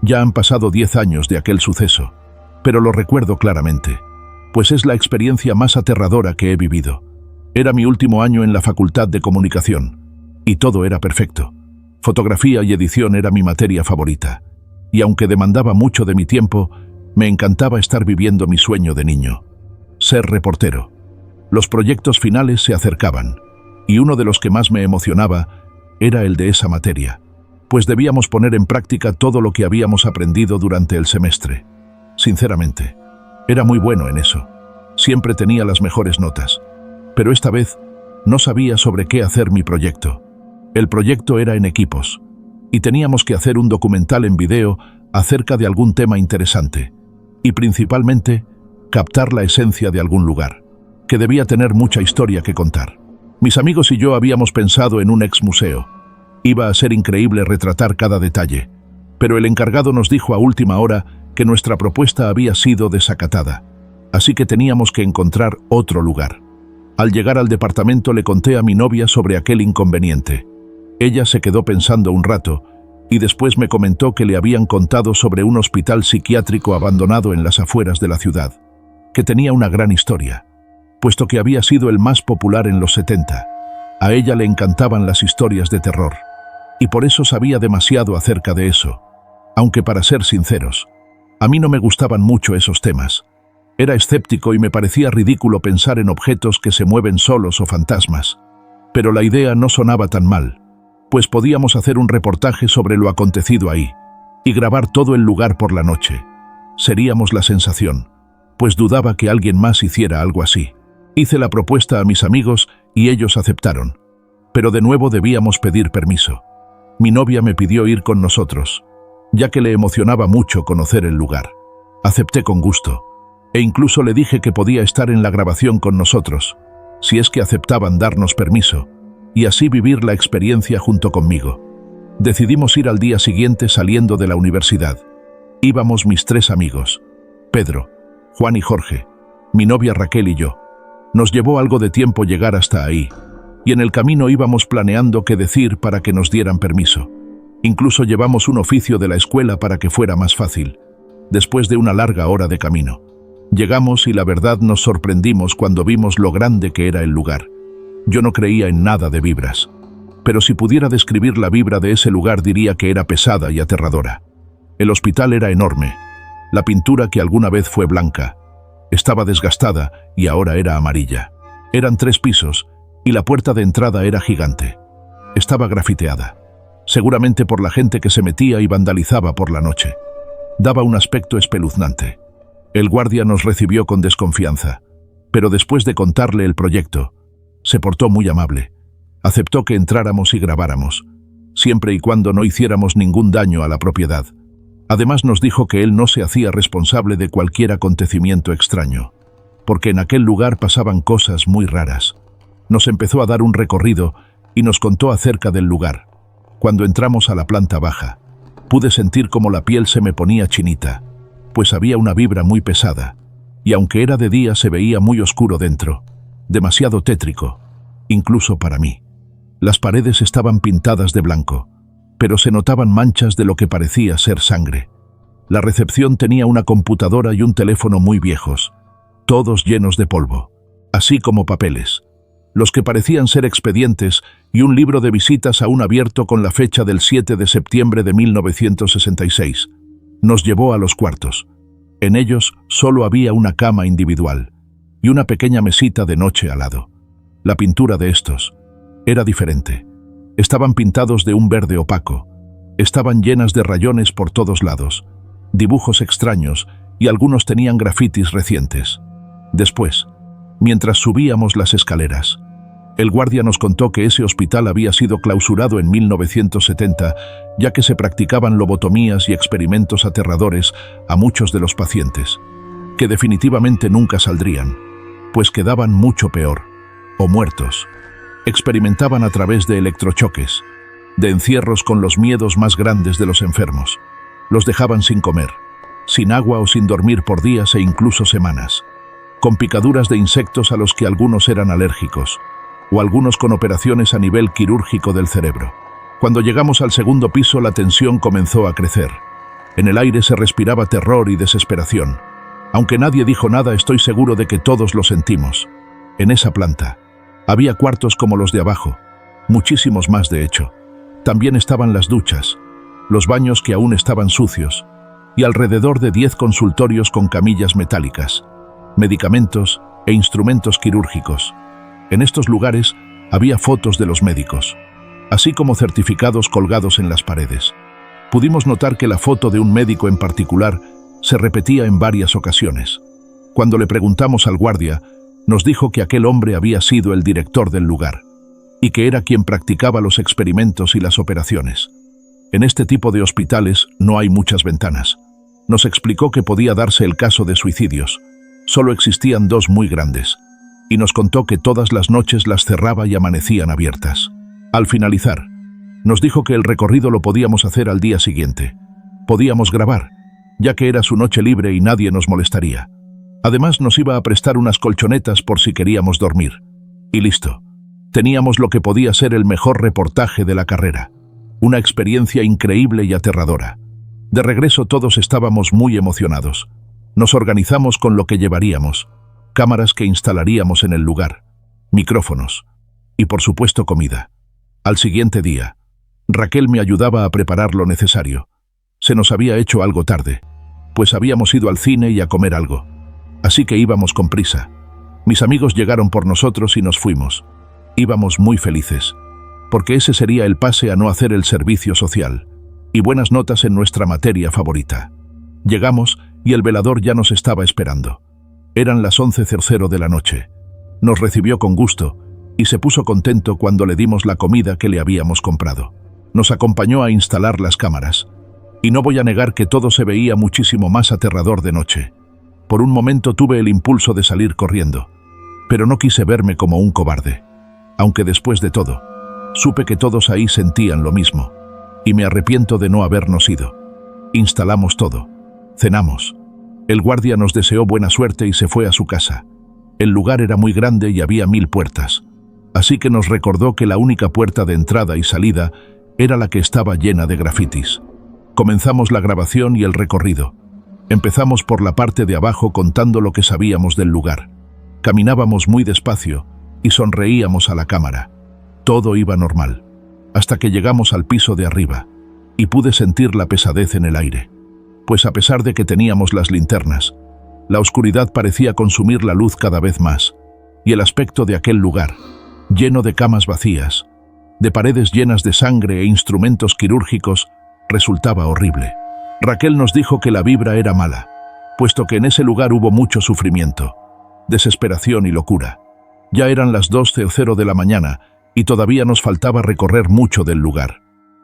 Ya han pasado 10 años de aquel suceso, pero lo recuerdo claramente, pues es la experiencia más aterradora que he vivido. Era mi último año en la Facultad de Comunicación, y todo era perfecto. Fotografía y edición era mi materia favorita, y aunque demandaba mucho de mi tiempo, me encantaba estar viviendo mi sueño de niño: ser reportero. Los proyectos finales se acercaban, y uno de los que más me emocionaba era el de esa materia, pues debíamos poner en práctica todo lo que habíamos aprendido durante el semestre. Sinceramente, era muy bueno en eso. Siempre tenía las mejores notas, pero esta vez no sabía sobre qué hacer mi proyecto. El proyecto era en equipos, y teníamos que hacer un documental en video acerca de algún tema interesante, y principalmente captar la esencia de algún lugar, que debía tener mucha historia que contar. Mis amigos y yo habíamos pensado en un ex-museo. Iba a ser increíble retratar cada detalle, pero el encargado nos dijo a última hora que nuestra propuesta había sido desacatada, así que teníamos que encontrar otro lugar. Al llegar al departamento le conté a mi novia sobre aquel inconveniente. Ella se quedó pensando un rato y después me comentó que le habían contado sobre un hospital psiquiátrico abandonado en las afueras de la ciudad, que tenía una gran historia, puesto que había sido el más popular en los 70. A ella le encantaban las historias de terror, y por eso sabía demasiado acerca de eso, aunque para ser sinceros, a mí no me gustaban mucho esos temas. Era escéptico y me parecía ridículo pensar en objetos que se mueven solos o fantasmas, pero la idea no sonaba tan mal, pues podíamos hacer un reportaje sobre lo acontecido ahí y grabar todo el lugar por la noche. Seríamos la sensación, pues dudaba que alguien más hiciera algo así. Hice la propuesta a mis amigos y ellos aceptaron, pero de nuevo debíamos pedir permiso. Mi novia me pidió ir con nosotros, ya que le emocionaba mucho conocer el lugar. Acepté con gusto, e incluso le dije que podía estar en la grabación con nosotros, si es que aceptaban darnos permiso, y así vivir la experiencia junto conmigo. Decidimos ir al día siguiente saliendo de la universidad. Íbamos mis 3 amigos, Pedro, Juan y Jorge, mi novia Raquel y yo. Nos llevó algo de tiempo llegar hasta ahí, y en el camino íbamos planeando qué decir para que nos dieran permiso. Incluso llevamos un oficio de la escuela para que fuera más fácil, después de una larga hora de camino. Llegamos y la verdad nos sorprendimos cuando vimos lo grande que era el lugar. Yo no creía en nada de vibras, pero si pudiera describir la vibra de ese lugar diría que era pesada y aterradora. El hospital era enorme. La pintura, que alguna vez fue blanca, estaba desgastada y ahora era amarilla. Eran 3 pisos y la puerta de entrada era gigante. Estaba grafiteada, seguramente por la gente que se metía y vandalizaba por la noche. Daba un aspecto espeluznante. El guardia nos recibió con desconfianza, pero después de contarle el proyecto, se portó muy amable. Aceptó que entráramos y grabáramos, siempre y cuando no hiciéramos ningún daño a la propiedad. Además nos dijo que él no se hacía responsable de cualquier acontecimiento extraño, porque en aquel lugar pasaban cosas muy raras. Nos empezó a dar un recorrido y nos contó acerca del lugar. Cuando entramos a la planta baja, pude sentir como la piel se me ponía chinita, pues había una vibra muy pesada, y aunque era de día se veía muy oscuro dentro, demasiado tétrico, incluso para mí. Las paredes estaban pintadas de blanco, pero se notaban manchas de lo que parecía ser sangre. La recepción tenía una computadora y un teléfono muy viejos, todos llenos de polvo, así como papeles, los que parecían ser expedientes, y un libro de visitas aún abierto con la fecha del 7 de septiembre de 1966. Nos llevó a los cuartos. En ellos solo había una cama individual y una pequeña mesita de noche al lado. La pintura de estos era diferente. Estaban pintados de un verde opaco. Estaban llenas de rayones por todos lados, dibujos extraños, y algunos tenían grafitis recientes. Después, mientras subíamos las escaleras, el guardia nos contó que ese hospital había sido clausurado en 1970, ya que se practicaban lobotomías y experimentos aterradores a muchos de los pacientes, que definitivamente nunca saldrían, pues quedaban mucho peor, o muertos. Experimentaban a través de electrochoques, de encierros con los miedos más grandes de los enfermos. Los dejaban sin comer, sin agua o sin dormir por días e incluso semanas, con picaduras de insectos a los que algunos eran alérgicos, o algunos con operaciones a nivel quirúrgico del cerebro. Cuando llegamos al segundo piso, la tensión comenzó a crecer. En el aire se respiraba terror y desesperación. Aunque nadie dijo nada, estoy seguro de que todos lo sentimos. En esa planta había cuartos como los de abajo, muchísimos más de hecho. También estaban las duchas, los baños que aún estaban sucios, y alrededor de 10 consultorios con camillas metálicas, medicamentos e instrumentos quirúrgicos. En estos lugares había fotos de los médicos, así como certificados colgados en las paredes. Pudimos notar que la foto de un médico en particular se repetía en varias ocasiones. Cuando le preguntamos al guardia, nos dijo que aquel hombre había sido el director del lugar y que era quien practicaba los experimentos y las operaciones. En este tipo de hospitales no hay muchas ventanas. Nos explicó que podía darse el caso de suicidios. Solo existían 2 muy grandes, y nos contó que todas las noches las cerraba y amanecían abiertas. Al finalizar, nos dijo que el recorrido lo podíamos hacer al día siguiente. Podíamos grabar, ya que era su noche libre y nadie nos molestaría. Además nos iba a prestar unas colchonetas por si queríamos dormir. Y listo. Teníamos lo que podía ser el mejor reportaje de la carrera. Una experiencia increíble y aterradora. De regreso todos estábamos muy emocionados. Nos organizamos con lo que llevaríamos, cámaras que instalaríamos en el lugar, micrófonos y por supuesto comida. Al siguiente día, Raquel me ayudaba a preparar lo necesario. Se nos había hecho algo tarde, pues habíamos ido al cine y a comer algo. Así que íbamos con prisa. Mis amigos llegaron por nosotros y nos fuimos. Íbamos muy felices, porque ese sería el pase a no hacer el servicio social, y buenas notas en nuestra materia favorita. Llegamos y el velador ya nos estaba esperando. Eran las 11:00 de la noche. Nos recibió con gusto y se puso contento cuando le dimos la comida que le habíamos comprado. Nos acompañó a instalar las cámaras, y no voy a negar que todo se veía muchísimo más aterrador de noche. Por un momento tuve el impulso de salir corriendo, pero no quise verme como un cobarde. Aunque después de todo, supe que todos ahí sentían lo mismo, y me arrepiento de no habernos ido. Instalamos todo. Cenamos. El guardia nos deseó buena suerte y se fue a su casa. El lugar era muy grande y había 1000 puertas, así que nos recordó que la única puerta de entrada y salida era la que estaba llena de grafitis. Comenzamos la grabación y el recorrido. Empezamos por la parte de abajo contando lo que sabíamos del lugar. Caminábamos muy despacio y sonreíamos a la cámara. Todo iba normal, hasta que llegamos al piso de arriba, y pude sentir la pesadez en el aire. Pues a pesar de que teníamos las linternas, la oscuridad parecía consumir la luz cada vez más, y el aspecto de aquel lugar, lleno de camas vacías, de paredes llenas de sangre e instrumentos quirúrgicos, resultaba horrible. Raquel nos dijo que la vibra era mala, puesto que en ese lugar hubo mucho sufrimiento, desesperación y locura. Ya eran las 2:00 de la mañana y todavía nos faltaba recorrer mucho del lugar,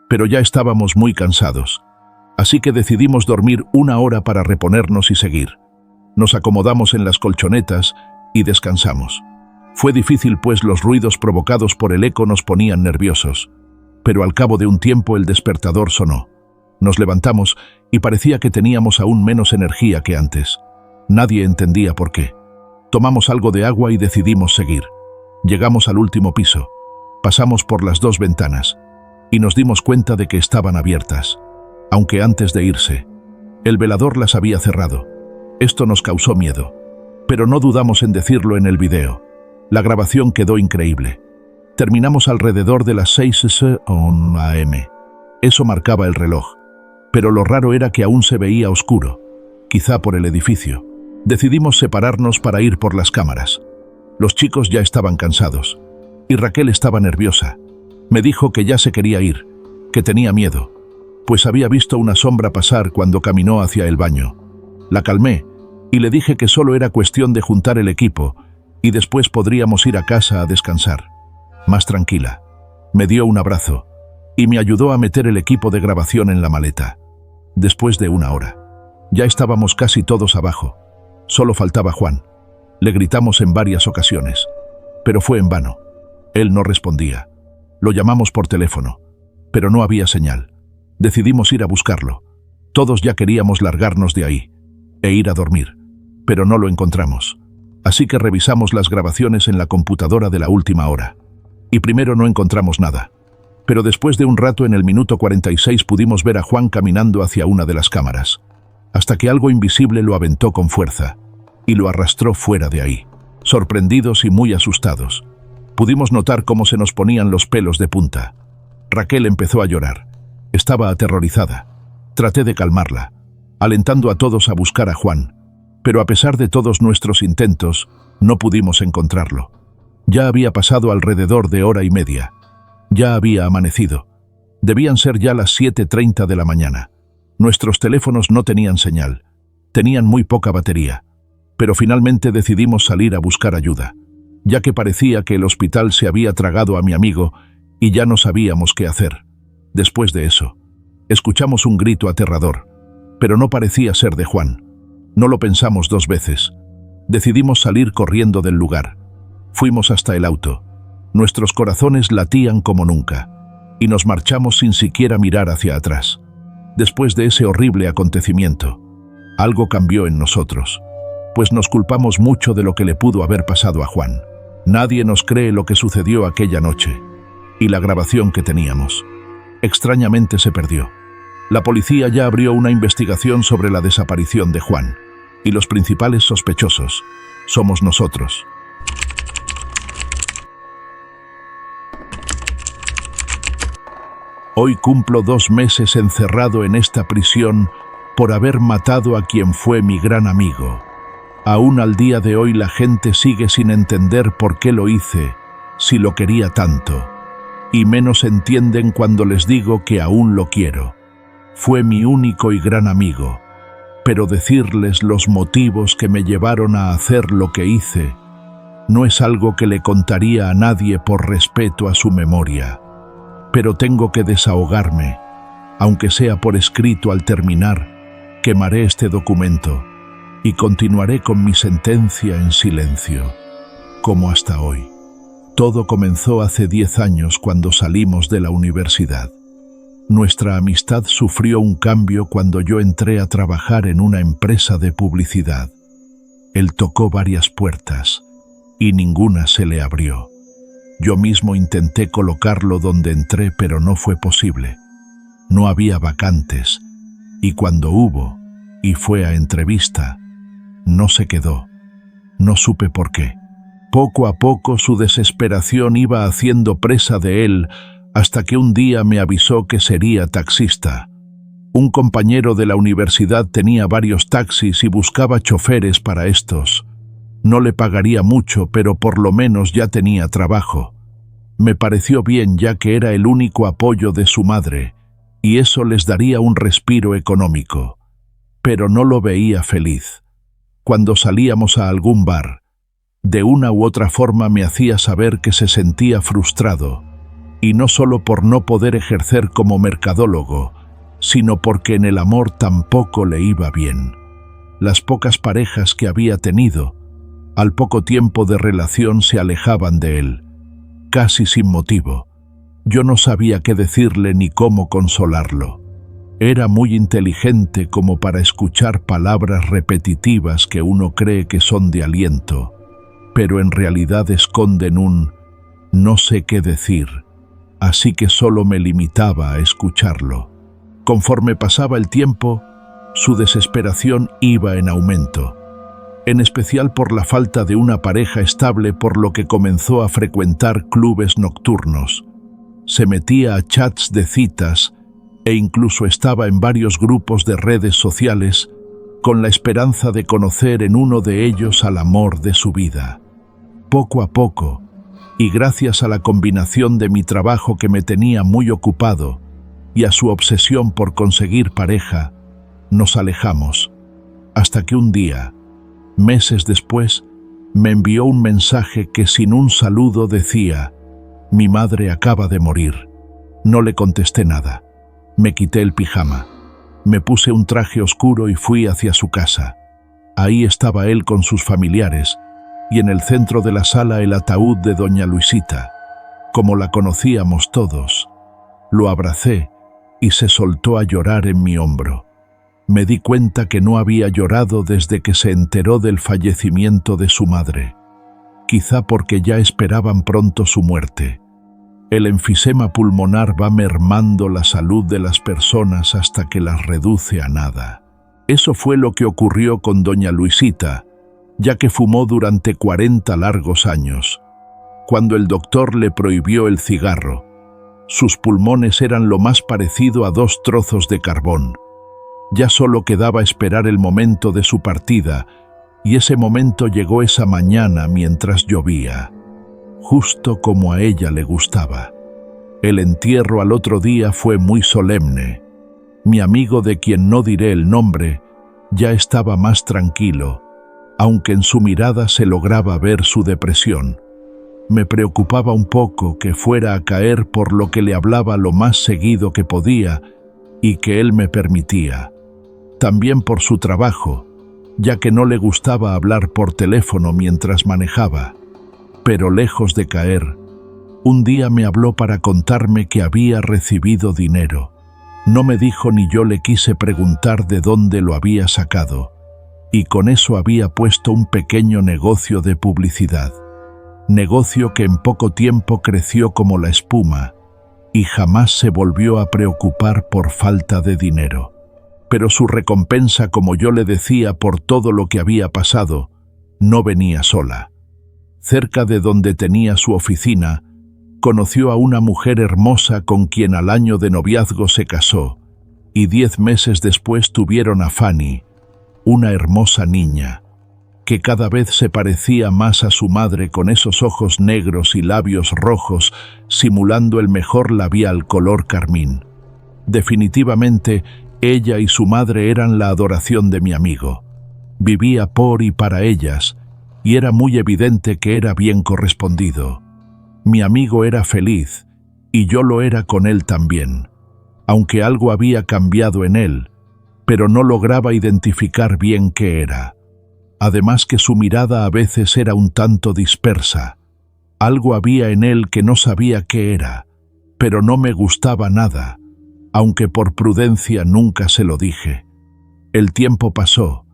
pero ya estábamos muy cansados. Así que decidimos dormir 1 hora para reponernos y seguir. Nos acomodamos en las colchonetas y descansamos. Fue difícil pues los ruidos provocados por el eco nos ponían nerviosos, pero al cabo de un tiempo el despertador sonó. Nos levantamos y parecía que teníamos aún menos energía que antes. Nadie entendía por qué. Tomamos algo de agua y decidimos seguir. Llegamos al último piso. Pasamos por las 2 ventanas y nos dimos cuenta de que estaban abiertas, aunque antes de irse, el velador las había cerrado. Esto nos causó miedo, pero no dudamos en decirlo en el video. La grabación quedó increíble. Terminamos alrededor de las 6 AM. Eso marcaba el reloj, pero lo raro era que aún se veía oscuro, quizá por el edificio. Decidimos separarnos para ir por las cámaras. Los chicos ya estaban cansados, y Raquel estaba nerviosa. Me dijo que ya se quería ir, que tenía miedo, pues había visto una sombra pasar cuando caminó hacia el baño. La calmé y le dije que solo era cuestión de juntar el equipo y después podríamos ir a casa a descansar. Más tranquila, me dio un abrazo y me ayudó a meter el equipo de grabación en la maleta. Después de 1 hora, ya estábamos casi todos abajo. Solo faltaba Juan. Le gritamos en varias ocasiones, pero fue en vano. Él no respondía. Lo llamamos por teléfono, pero no había señal. Decidimos ir a buscarlo. Todos ya queríamos largarnos de ahí e ir a dormir, pero no lo encontramos. Así que revisamos las grabaciones en la computadora de la última hora. Y primero no encontramos nada. Pero después de un rato, en el minuto 46, pudimos ver a Juan caminando hacia una de las cámaras, hasta que algo invisible lo aventó con fuerza y lo arrastró fuera de ahí. Sorprendidos y muy asustados, pudimos notar cómo se nos ponían los pelos de punta. Raquel empezó a llorar. Estaba aterrorizada. Traté de calmarla, alentando a todos a buscar a Juan, pero a pesar de todos nuestros intentos, no pudimos encontrarlo. Ya había pasado alrededor de hora y media. Ya había amanecido. Debían ser ya las 7:30 de la mañana. Nuestros teléfonos no tenían señal. Tenían muy poca batería. Pero finalmente decidimos salir a buscar ayuda, ya que parecía que el hospital se había tragado a mi amigo y ya no sabíamos qué hacer. Después de eso, escuchamos un grito aterrador, pero no parecía ser de Juan. No lo pensamos dos veces. Decidimos salir corriendo del lugar. Fuimos hasta el auto. Nuestros corazones latían como nunca, y nos marchamos sin siquiera mirar hacia atrás. Después de ese horrible acontecimiento, algo cambió en nosotros, pues nos culpamos mucho de lo que le pudo haber pasado a Juan. Nadie nos cree lo que sucedió aquella noche, y la grabación que teníamos extrañamente se perdió. La policía ya abrió una investigación sobre la desaparición de Juan, y los principales sospechosos somos nosotros. Hoy cumplo 2 meses encerrado en esta prisión por haber matado a quien fue mi gran amigo. Aún al día de hoy la gente sigue sin entender por qué lo hice, si lo quería tanto. Y menos entienden cuando les digo que aún lo quiero. Fue mi único y gran amigo. Pero decirles los motivos que me llevaron a hacer lo que hice no es algo que le contaría a nadie por respeto a su memoria. Pero tengo que desahogarme, aunque sea por escrito. Al terminar, quemaré este documento y continuaré con mi sentencia en silencio, como hasta hoy. Todo comenzó hace 10 años cuando salimos de la universidad. Nuestra amistad sufrió un cambio cuando yo entré a trabajar en una empresa de publicidad. Él tocó varias puertas y ninguna se le abrió. Yo mismo intenté colocarlo donde entré, pero no fue posible. No había vacantes, y cuando hubo, y fue a entrevista, no se quedó. No supe por qué. Poco a poco su desesperación iba haciendo presa de él, hasta que un día me avisó que sería taxista. Un compañero de la universidad tenía varios taxis y buscaba choferes para estos. No le pagaría mucho, pero por lo menos ya tenía trabajo. Me pareció bien, ya que era el único apoyo de su madre, y eso les daría un respiro económico. Pero no lo veía feliz. Cuando salíamos a algún bar, de una u otra forma me hacía saber que se sentía frustrado, y no solo por no poder ejercer como mercadólogo, sino porque en el amor tampoco le iba bien. Las pocas parejas que había tenido, al poco tiempo de relación se alejaban de él, casi sin motivo. Yo no sabía qué decirle ni cómo consolarlo. Era muy inteligente como para escuchar palabras repetitivas que uno cree que son de aliento, pero en realidad esconden un no sé qué decir, así que solo me limitaba a escucharlo. Conforme pasaba el tiempo, su desesperación iba en aumento, en especial por la falta de una pareja estable, por lo que comenzó a frecuentar clubes nocturnos. Se metía a chats de citas e incluso estaba en varios grupos de redes sociales con la esperanza de conocer en uno de ellos al amor de su vida. Poco a poco, y gracias a la combinación de mi trabajo que me tenía muy ocupado y a su obsesión por conseguir pareja, nos alejamos, hasta que un día, meses después, me envió un mensaje que sin un saludo decía: «Mi madre acaba de morir». No le contesté nada. Me quité el pijama, me puse un traje oscuro y fui hacia su casa. Ahí estaba él con sus familiares, y en el centro de la sala el ataúd de doña Luisita, como la conocíamos todos. Lo abracé y se soltó a llorar en mi hombro. Me di cuenta que no había llorado desde que se enteró del fallecimiento de su madre, quizá porque ya esperaban pronto su muerte. El enfisema pulmonar va mermando la salud de las personas hasta que las reduce a nada. Eso fue lo que ocurrió con doña Luisita, ya que fumó durante 40 largos años. Cuando el doctor le prohibió el cigarro, sus pulmones eran lo más parecido a 2 trozos de carbón. Ya solo quedaba esperar el momento de su partida, y ese momento llegó esa mañana mientras llovía, justo como a ella le gustaba. El entierro al otro día fue muy solemne. Mi amigo, de quien no diré el nombre, ya estaba más tranquilo, aunque en su mirada se lograba ver su depresión. Me preocupaba un poco que fuera a caer, por lo que le hablaba lo más seguido que podía y que él me permitía. También por su trabajo, ya que no le gustaba hablar por teléfono mientras manejaba. Pero lejos de caer, un día me habló para contarme que había recibido dinero. No me dijo ni yo le quise preguntar de dónde lo había sacado, y con eso había puesto un pequeño negocio de publicidad. Negocio que en poco tiempo creció como la espuma y jamás se volvió a preocupar por falta de dinero. Pero su recompensa, como yo le decía, por todo lo que había pasado, no venía sola. Cerca de donde tenía su oficina, conoció a una mujer hermosa con quien al año de noviazgo se casó, y 10 meses después tuvieron a Fanny, una hermosa niña, que cada vez se parecía más a su madre, con esos ojos negros y labios rojos, simulando el mejor labial color carmín. Definitivamente, ella y su madre eran la adoración de mi amigo. Vivía por y para ellas, y era muy evidente que era bien correspondido. Mi amigo era feliz, y yo lo era con él también, aunque algo había cambiado en él, pero no lograba identificar bien qué era. Además que su mirada a veces era un tanto dispersa. Algo había en él que no sabía qué era, pero no me gustaba nada, aunque por prudencia nunca se lo dije. El tiempo pasó,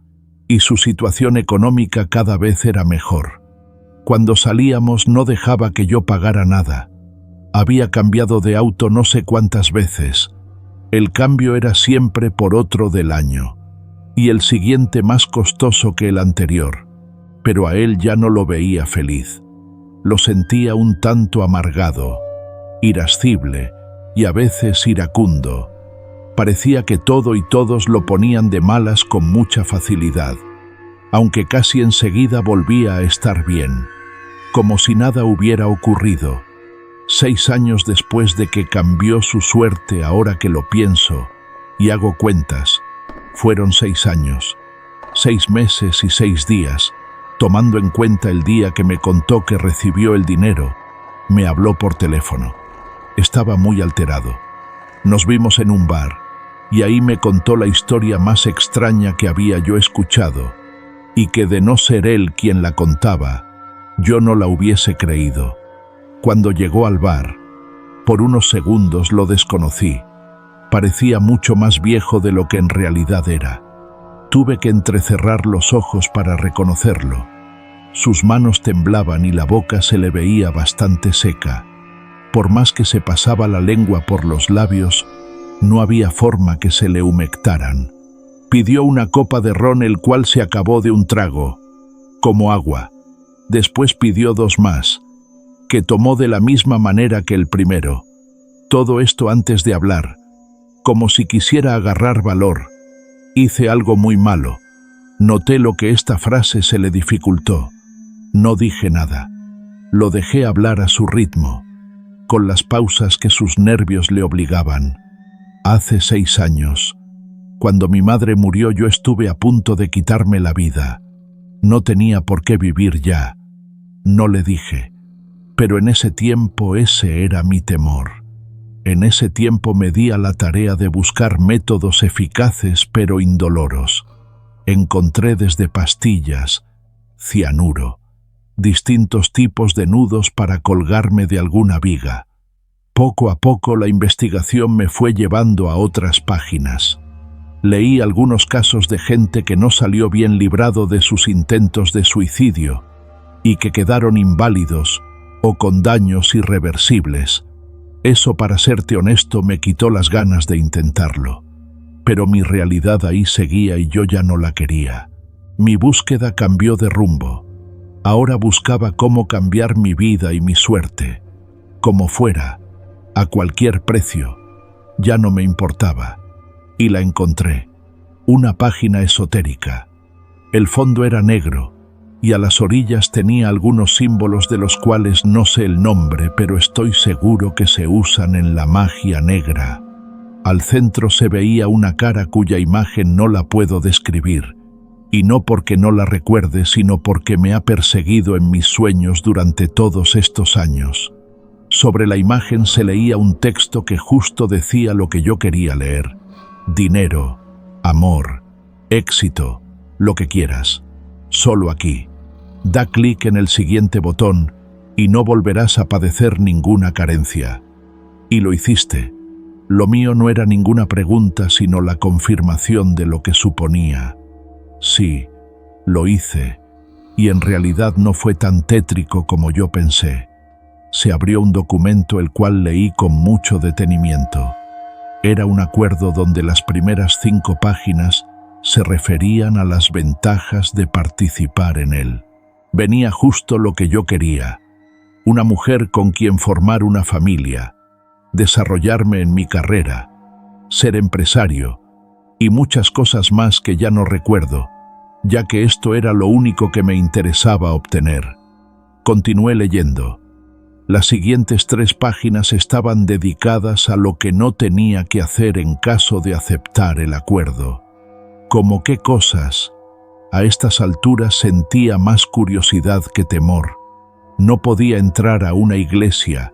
y su situación económica cada vez era mejor. Cuando salíamos no dejaba que yo pagara nada. Había cambiado de auto no sé cuántas veces. El cambio era siempre por otro del año, y el siguiente más costoso que el anterior, pero a él ya no lo veía feliz. Lo sentía un tanto amargado, irascible y a veces iracundo. Parecía que todo y todos lo ponían de malas con mucha facilidad, aunque casi enseguida volvía a estar bien, como si nada hubiera ocurrido. 6 años después de que cambió su suerte, ahora que lo pienso y hago cuentas, fueron 6 años, 6 meses y 6 días, tomando en cuenta el día que me contó que recibió el dinero. Me habló por teléfono. Estaba muy alterado. Nos vimos en un bar, y ahí me contó la historia más extraña que había yo escuchado, y que de no ser él quien la contaba, yo no la hubiese creído. Cuando llegó al bar, por unos segundos lo desconocí. Parecía mucho más viejo de lo que en realidad era. Tuve que entrecerrar los ojos para reconocerlo. Sus manos temblaban y la boca se le veía bastante seca. Por más que se pasaba la lengua por los labios, no había forma que se le humectaran. Pidió una copa de ron, el cual se acabó de un trago, como agua. Después pidió 2 más, que tomó de la misma manera que el primero. Todo esto antes de hablar, como si quisiera agarrar valor. Hice algo muy malo. Noté lo que esta frase se le dificultó. No dije nada. Lo dejé hablar a su ritmo, con las pausas que sus nervios le obligaban. Hace 6 años, cuando mi madre murió, yo estuve a punto de quitarme la vida. No tenía por qué vivir ya. No le dije. Pero en ese tiempo ese era mi temor. En ese tiempo me di a la tarea de buscar métodos eficaces pero indoloros. Encontré desde pastillas, cianuro, distintos tipos de nudos para colgarme de alguna viga. Poco a poco la investigación me fue llevando a otras páginas. Leí algunos casos de gente que no salió bien librado de sus intentos de suicidio y que quedaron inválidos o con daños irreversibles. Eso, para serte honesto, me quitó las ganas de intentarlo. Pero mi realidad ahí seguía y yo ya no la quería. Mi búsqueda cambió de rumbo. Ahora buscaba cómo cambiar mi vida y mi suerte. Como fuera, a cualquier precio. Ya no me importaba. Y la encontré. Una página esotérica. El fondo era negro y a las orillas tenía algunos símbolos de los cuales no sé el nombre, pero estoy seguro que se usan en la magia negra. Al centro se veía una cara cuya imagen no la puedo describir, y no porque no la recuerde, sino porque me ha perseguido en mis sueños durante todos estos años. Sobre la imagen se leía un texto que justo decía lo que yo quería leer: dinero, amor, éxito, lo que quieras, solo aquí. Da clic en el siguiente botón y no volverás a padecer ninguna carencia. Y lo hiciste. Lo mío no era ninguna pregunta, sino la confirmación de lo que suponía. Sí, lo hice, y en realidad no fue tan tétrico como yo pensé. Se abrió un documento el cual leí con mucho detenimiento. Era un acuerdo donde las primeras 5 páginas se referían a las ventajas de participar en él. Venía justo lo que yo quería: una mujer con quien formar una familia, desarrollarme en mi carrera, ser empresario y muchas cosas más que ya no recuerdo, ya que esto era lo único que me interesaba obtener. Continué leyendo. Las siguientes 3 páginas estaban dedicadas a lo que no tenía que hacer en caso de aceptar el acuerdo. ¿Cómo qué cosas? A estas alturas sentía más curiosidad que temor. No podía entrar a una iglesia,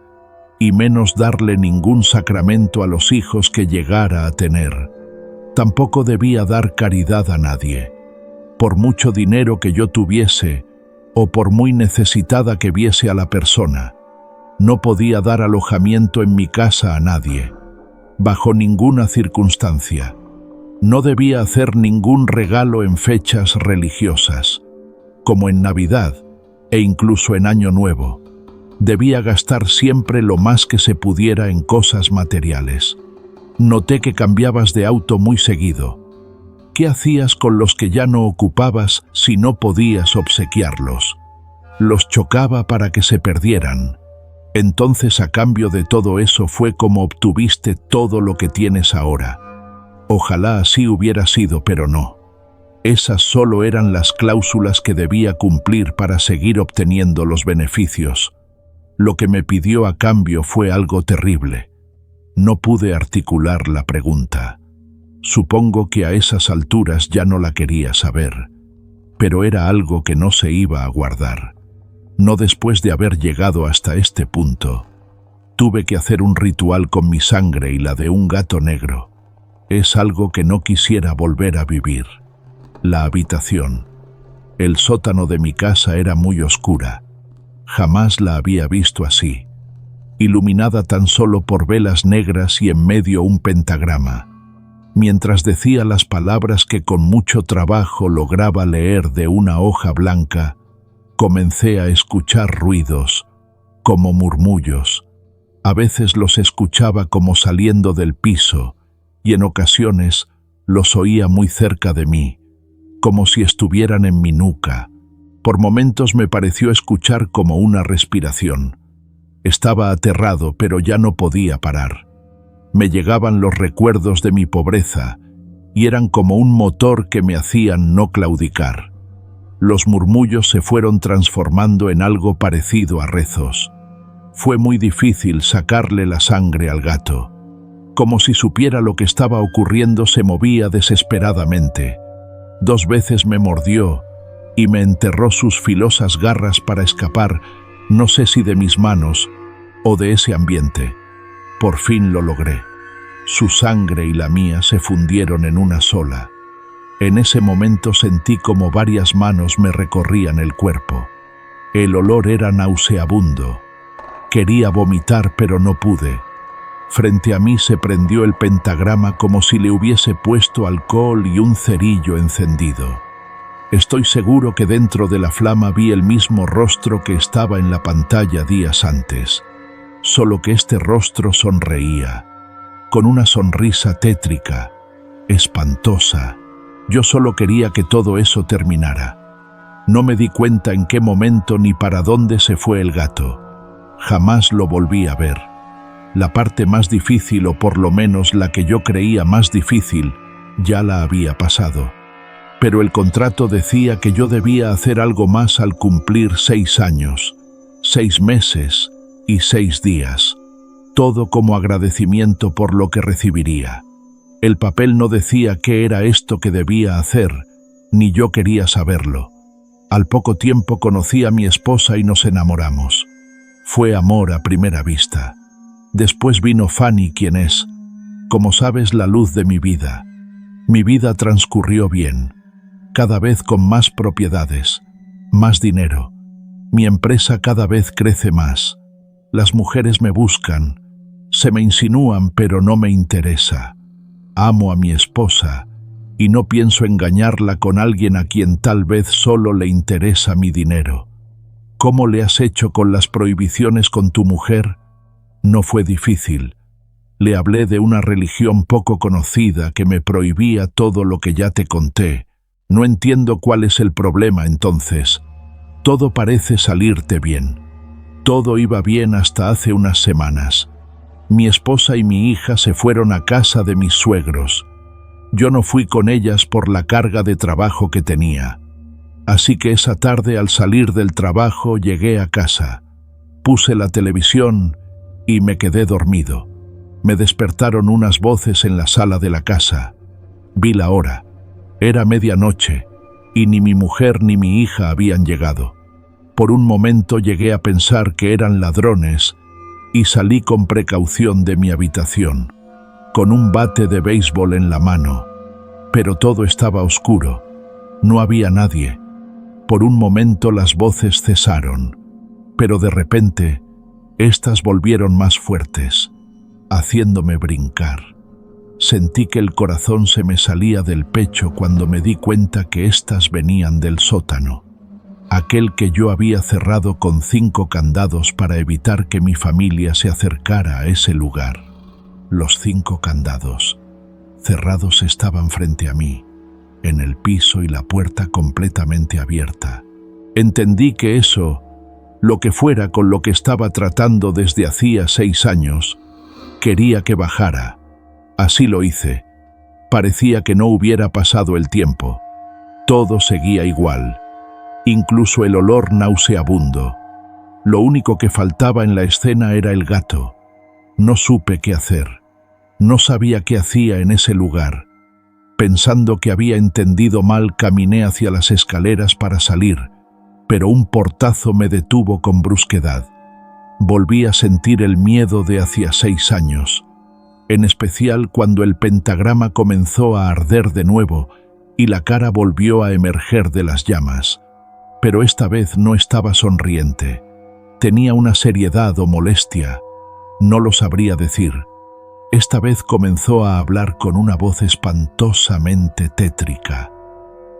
y menos darle ningún sacramento a los hijos que llegara a tener. Tampoco debía dar caridad a nadie. Por mucho dinero que yo tuviese, o por muy necesitada que viese a la persona, no podía dar alojamiento en mi casa a nadie, bajo ninguna circunstancia. No debía hacer ningún regalo en fechas religiosas, como en Navidad e incluso en Año Nuevo. Debía gastar siempre lo más que se pudiera en cosas materiales. Noté que cambiabas de auto muy seguido. ¿Qué hacías con los que ya no ocupabas si no podías obsequiarlos? Los chocaba para que se perdieran. Entonces, a cambio de todo eso, fue como obtuviste todo lo que tienes ahora. Ojalá así hubiera sido, pero no. Esas solo eran las cláusulas que debía cumplir para seguir obteniendo los beneficios. Lo que me pidió a cambio fue algo terrible. No pude articular la pregunta. Supongo que a esas alturas ya no la quería saber, pero era algo que no se iba a guardar. No después de haber llegado hasta este punto. Tuve que hacer un ritual con mi sangre y la de un gato negro. Es algo que no quisiera volver a vivir. La habitación. El sótano de mi casa era muy oscura. Jamás la había visto así. Iluminada tan solo por velas negras y en medio un pentagrama. Mientras decía las palabras que con mucho trabajo lograba leer de una hoja blanca, comencé a escuchar ruidos, como murmullos. A veces los escuchaba como saliendo del piso, y en ocasiones los oía muy cerca de mí, como si estuvieran en mi nuca. Por momentos me pareció escuchar como una respiración. Estaba aterrado, pero ya no podía parar. Me llegaban los recuerdos de mi pobreza, y eran como un motor que me hacían no claudicar. Los murmullos se fueron transformando en algo parecido a rezos. Fue muy difícil sacarle la sangre al gato. Como si supiera lo que estaba ocurriendo, se movía desesperadamente. 2 veces me mordió y me enterró sus filosas garras para escapar, no sé si de mis manos o de ese ambiente. Por fin lo logré. Su sangre y la mía se fundieron en una sola. En ese momento sentí como varias manos me recorrían el cuerpo. El olor era nauseabundo. Quería vomitar, pero no pude. Frente a mí se prendió el pentagrama como si le hubiese puesto alcohol y un cerillo encendido. Estoy seguro que dentro de la flama vi el mismo rostro que estaba en la pantalla días antes. solo que este rostro sonreía, con una sonrisa tétrica, espantosa. Yo solo quería que todo eso terminara. No me di cuenta en qué momento ni para dónde se fue el gato. Jamás lo volví a ver. La parte más difícil, o por lo menos la que yo creía más difícil, ya la había pasado. Pero el contrato decía que yo debía hacer algo más al cumplir 6 años, 6 meses y 6 días. Todo como agradecimiento por lo que recibiría. El papel no decía qué era esto que debía hacer, ni yo quería saberlo. Al poco tiempo conocí a mi esposa y nos enamoramos. Fue amor a primera vista. Después vino Fanny, quien es, como sabes, la luz de mi vida. Mi vida transcurrió bien, cada vez con más propiedades, más dinero. Mi empresa cada vez crece más. Las mujeres me buscan, se me insinúan, pero no me interesa. Amo a mi esposa y no pienso engañarla con alguien a quien tal vez solo le interesa mi dinero. ¿Cómo le has hecho con las prohibiciones con tu mujer? No fue difícil. Le hablé de una religión poco conocida que me prohibía todo lo que ya te conté. No entiendo cuál es el problema entonces. Todo parece salirte bien. Todo iba bien hasta hace unas semanas. Mi esposa y mi hija se fueron a casa de mis suegros. Yo no fui con ellas por la carga de trabajo que tenía. Así que esa tarde, al salir del trabajo, llegué a casa. Puse la televisión y me quedé dormido. Me despertaron unas voces en la sala de la casa. Vi la hora. Era medianoche y ni mi mujer ni mi hija habían llegado. Por un momento llegué a pensar que eran ladrones y salí con precaución de mi habitación, con un bate de béisbol en la mano. Pero todo estaba oscuro. No había nadie. Por un momento las voces cesaron, pero de repente estas volvieron más fuertes, haciéndome brincar. Sentí que el corazón se me salía del pecho cuando me di cuenta que estas venían del sótano, aquel que yo había cerrado con 5 candados para evitar que mi familia se acercara a ese lugar. Los 5 candados cerrados estaban frente a mí, en el piso y la puerta completamente abierta. Entendí que eso, lo que fuera con lo que estaba tratando desde hacía 6 años, quería que bajara. Así lo hice. Parecía que no hubiera pasado el tiempo. Todo seguía igual, incluso el olor nauseabundo. Lo único que faltaba en la escena era el gato. No supe qué hacer. No sabía qué hacía en ese lugar. Pensando que había entendido mal, caminé hacia las escaleras para salir, pero un portazo me detuvo con brusquedad. Volví a sentir el miedo de hacía 6 años, en especial cuando el pentagrama comenzó a arder de nuevo y la cara volvió a emerger de las llamas. Pero esta vez no estaba sonriente. Tenía una seriedad o molestia. No lo sabría decir. Esta vez comenzó a hablar con una voz espantosamente tétrica.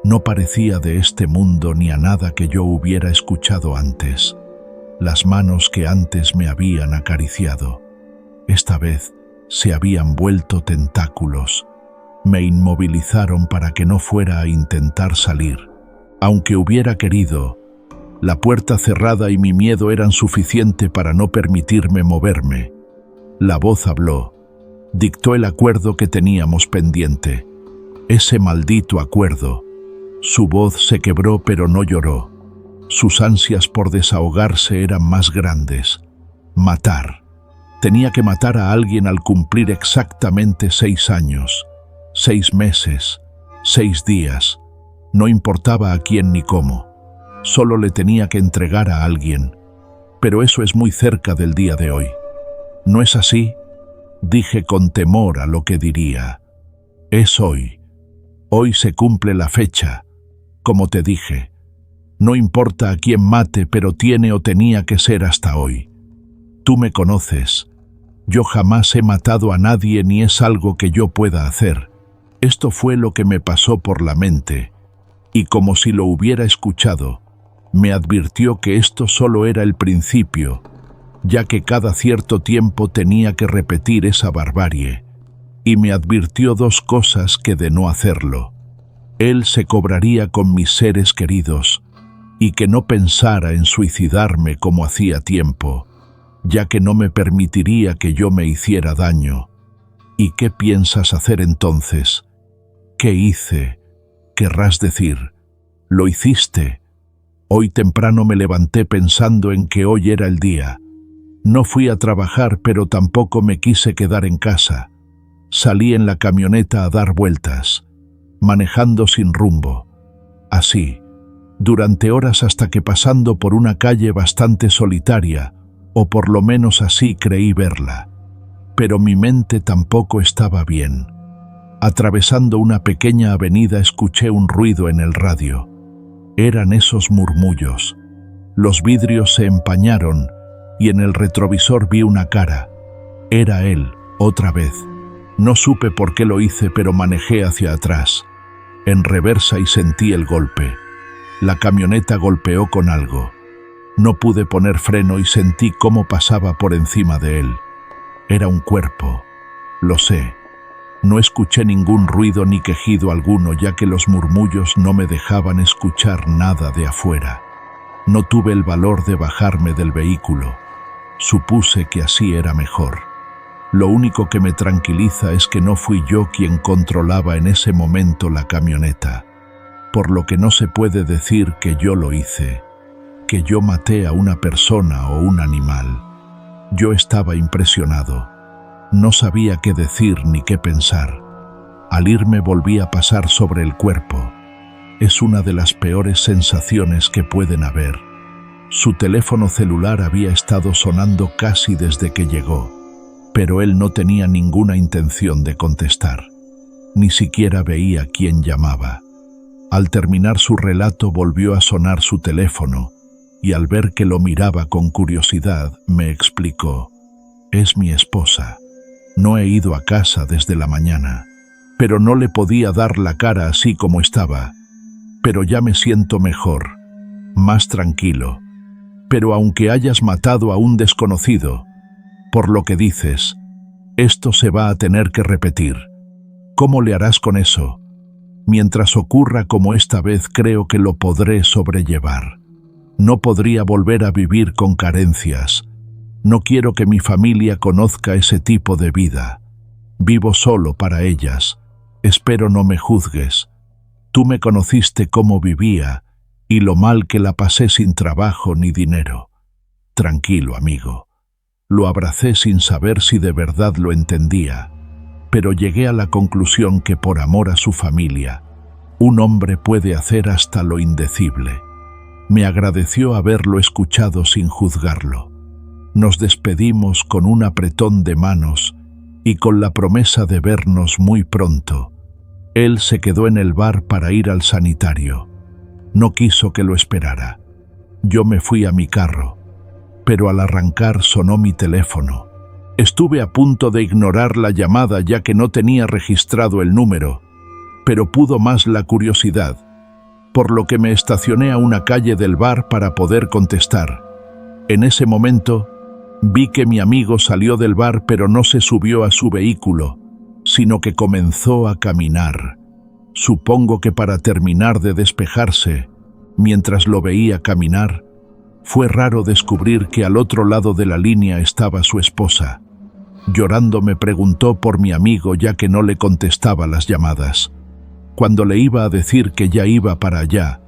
No parecía de este mundo ni a nada que yo hubiera escuchado antes. Las manos que antes me habían acariciado, esta vez se habían vuelto tentáculos. Me inmovilizaron para que no fuera a intentar salir. Aunque hubiera querido, la puerta cerrada y mi miedo eran suficiente para no permitirme moverme. La voz habló. Dictó el acuerdo que teníamos pendiente. Ese maldito acuerdo. Su voz se quebró, pero no lloró. Sus ansias por desahogarse eran más grandes. Matar. Tenía que matar a alguien al cumplir exactamente 6 años, 6 meses, 6 días. No importaba a quién ni cómo. Solo le tenía que entregar a alguien. Pero eso es muy cerca del día de hoy. ¿No es así? Dije con temor a lo que diría. Es hoy. Hoy se cumple la fecha. Como te dije, no importa a quién mate, pero tiene o tenía que ser hasta hoy. Tú me conoces. Yo jamás he matado a nadie ni es algo que yo pueda hacer. Esto fue lo que me pasó por la mente, y como si lo hubiera escuchado, me advirtió que esto solo era el principio, ya que cada cierto tiempo tenía que repetir esa barbarie, y me advirtió dos cosas que de no hacerlo. Él se cobraría con mis seres queridos, y que no pensara en suicidarme como hacía tiempo, ya que no me permitiría que yo me hiciera daño. ¿Y qué piensas hacer entonces? ¿Qué hice? Querrás decir, ¿lo hiciste? Hoy temprano me levanté pensando en que hoy era el día. No fui a trabajar, pero tampoco me quise quedar en casa. Salí en la camioneta a dar vueltas, manejando sin rumbo. Así, durante horas hasta que pasando por una calle bastante solitaria, o por lo menos así creí verla. Pero mi mente tampoco estaba bien. Atravesando una pequeña avenida escuché un ruido en el radio. Eran esos murmullos. Los vidrios se empañaron y en el retrovisor vi una cara. Era él, otra vez. No supe por qué lo hice, pero manejé hacia atrás, en reversa, y sentí el golpe. La camioneta golpeó con algo. No pude poner freno y sentí cómo pasaba por encima de él. Era un cuerpo. Lo sé. No escuché ningún ruido ni quejido alguno, ya que los murmullos no me dejaban escuchar nada de afuera. No tuve el valor de bajarme del vehículo. Supuse que así era mejor. Lo único que me tranquiliza es que no fui yo quien controlaba en ese momento la camioneta, por lo que no se puede decir que yo lo hice, que yo maté a una persona o un animal. Yo estaba impresionado. No sabía qué decir ni qué pensar. Al irme volví a pasar sobre el cuerpo. Es una de las peores sensaciones que pueden haber. Su teléfono celular había estado sonando casi desde que llegó, pero él no tenía ninguna intención de contestar. Ni siquiera veía quién llamaba. Al terminar su relato volvió a sonar su teléfono, y al ver que lo miraba con curiosidad, me explicó: «Es mi esposa. No he ido a casa desde la mañana, pero no le podía dar la cara así como estaba. Pero ya me siento mejor, más tranquilo. Pero aunque hayas matado a un desconocido, por lo que dices, esto se va a tener que repetir. ¿Cómo le harás con eso? Mientras ocurra como esta vez, creo que lo podré sobrellevar. No podría volver a vivir con carencias. No quiero que mi familia conozca ese tipo de vida. Vivo solo para ellas. Espero no me juzgues. Tú me conociste cómo vivía y lo mal que la pasé sin trabajo ni dinero. Tranquilo, amigo». Lo abracé sin saber si de verdad lo entendía, pero llegué a la conclusión que por amor a su familia, un hombre puede hacer hasta lo indecible. Me agradeció haberlo escuchado sin juzgarlo. Nos despedimos con un apretón de manos y con la promesa de vernos muy pronto. Él se quedó en el bar para ir al sanitario. No quiso que lo esperara. Yo me fui a mi carro, pero al arrancar sonó mi teléfono. Estuve a punto de ignorar la llamada ya que no tenía registrado el número, pero pudo más la curiosidad, por lo que me estacioné a una calle del bar para poder contestar. En ese momento, vi que mi amigo salió del bar, pero no se subió a su vehículo, sino que comenzó a caminar. Supongo que para terminar de despejarse. Mientras lo veía caminar, fue raro descubrir que al otro lado de la línea estaba su esposa. Llorando me preguntó por mi amigo, ya que no le contestaba las llamadas. Cuando le iba a decir que ya iba para allá,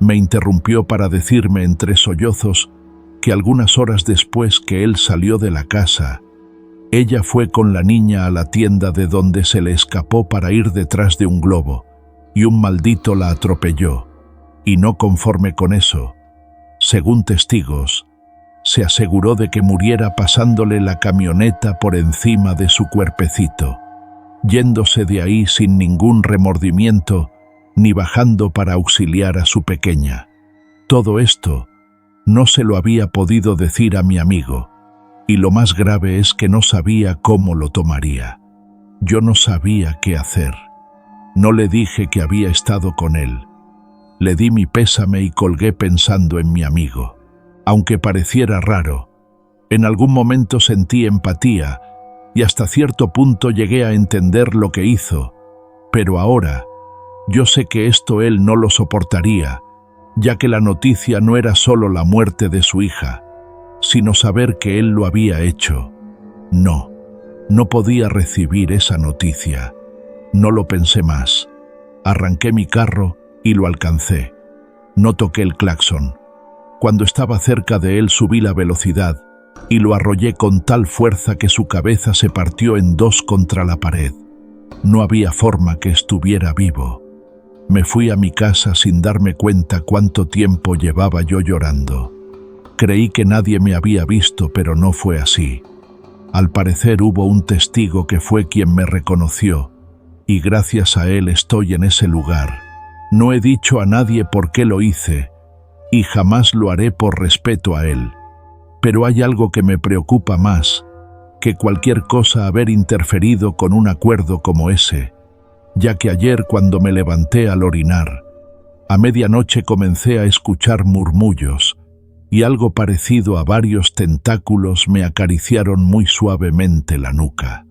me interrumpió para decirme entre sollozos que algunas horas después que él salió de la casa, ella fue con la niña a la tienda de donde se le escapó para ir detrás de un globo, y un maldito la atropelló, y no conforme con eso, según testigos, se aseguró de que muriera pasándole la camioneta por encima de su cuerpecito, yéndose de ahí sin ningún remordimiento, ni bajando para auxiliar a su pequeña. Todo esto no se lo había podido decir a mi amigo, y lo más grave es que no sabía cómo lo tomaría. Yo no sabía qué hacer. No le dije que había estado con él. Le di mi pésame y colgué pensando en mi amigo. Aunque pareciera raro, En algún momento sentí empatía y hasta cierto punto llegué a entender lo que hizo, pero ahora yo sé que esto él no lo soportaría, ya que la noticia no era solo la muerte de su hija, sino saber que él lo había hecho. No podía recibir esa noticia. No lo pensé más. Arranqué mi carro y lo alcancé. No toqué el claxon. Cuando estaba cerca de él subí la velocidad y lo arrollé con tal fuerza que su cabeza se partió en dos contra la pared. No había forma que estuviera vivo. Me fui a mi casa sin darme cuenta cuánto tiempo llevaba yo llorando. Creí que nadie me había visto, pero no fue así. Al parecer hubo un testigo que fue quien me reconoció, y gracias a él estoy en ese lugar. No he dicho a nadie por qué lo hice, y jamás lo haré por respeto a él. Pero hay algo que me preocupa más que cualquier cosa: haber interferido con un acuerdo como ese, ya que ayer cuando me levanté al orinar, a medianoche comencé a escuchar murmullos, y algo parecido a varios tentáculos me acariciaron muy suavemente la nuca.